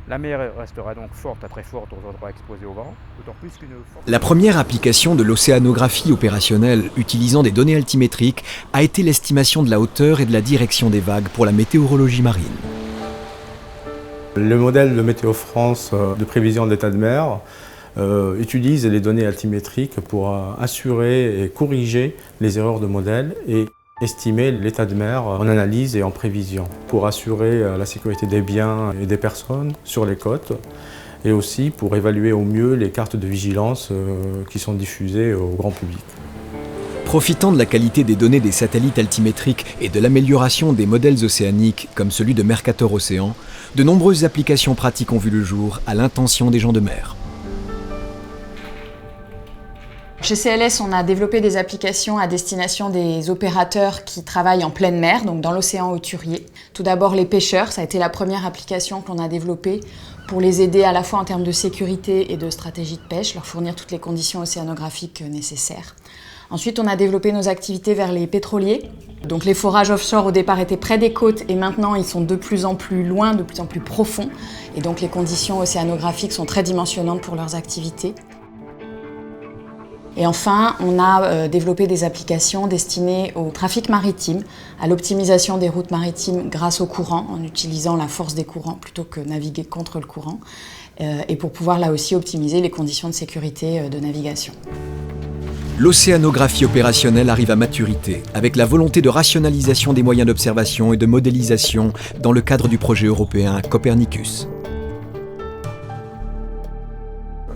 La mer restera donc forte à très forte aux endroits exposés au vent, d'autant plus qu'une forte... La première application de l'océanographie opérationnelle utilisant des données altimétriques a été l'estimation de la hauteur et de la direction des vagues pour la météorologie marine. Le modèle de Météo France de prévision de l'état de mer utilise les données altimétriques pour assurer et corriger les erreurs de modèle et estimer l'état de mer en analyse et en prévision pour assurer la sécurité des biens et des personnes sur les côtes et aussi pour évaluer au mieux les cartes de vigilance qui sont diffusées au grand public. Profitant de la qualité des données des satellites altimétriques et de l'amélioration des modèles océaniques comme celui de Mercator Océan, de nombreuses applications pratiques ont vu le jour à l'intention des gens de mer. Chez CLS, on a développé des applications à destination des opérateurs qui travaillent en pleine mer, donc dans l'océan hauturier. Tout d'abord les pêcheurs, ça a été la première application qu'on a développée pour les aider à la fois en termes de sécurité et de stratégie de pêche, leur fournir toutes les conditions océanographiques nécessaires. Ensuite, on a développé nos activités vers les pétroliers. Donc les forages offshore au départ étaient près des côtes et maintenant ils sont de plus en plus loin, de plus en plus profonds. Et donc les conditions océanographiques sont très dimensionnantes pour leurs activités. Et enfin, on a développé des applications destinées au trafic maritime, à l'optimisation des routes maritimes grâce au courant, en utilisant la force des courants plutôt que naviguer contre le courant, et pour pouvoir là aussi optimiser les conditions de sécurité de navigation. L'océanographie opérationnelle arrive à maturité, avec la volonté de rationalisation des moyens d'observation et de modélisation dans le cadre du projet européen Copernicus.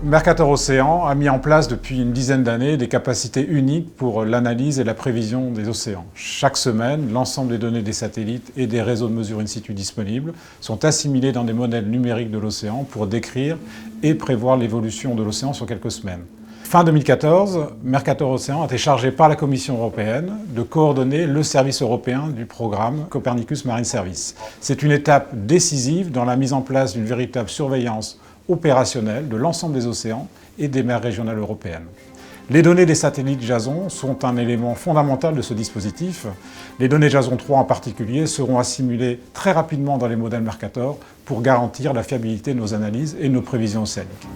Mercator Océan a mis en place depuis une dizaine d'années des capacités uniques pour l'analyse et la prévision des océans. Chaque semaine, l'ensemble des données des satellites et des réseaux de mesure in situ disponibles sont assimilés dans des modèles numériques de l'océan pour décrire et prévoir l'évolution de l'océan sur quelques semaines. Fin 2014, Mercator Océan a été chargé par la Commission européenne de coordonner le service européen du programme Copernicus Marine Service. C'est une étape décisive dans la mise en place d'une véritable surveillance opérationnelle de l'ensemble des océans et des mers régionales européennes. Les données des satellites Jason sont un élément fondamental de ce dispositif. Les données Jason 3 en particulier seront assimilées très rapidement dans les modèles Mercator pour garantir la fiabilité de nos analyses et de nos prévisions océaniques.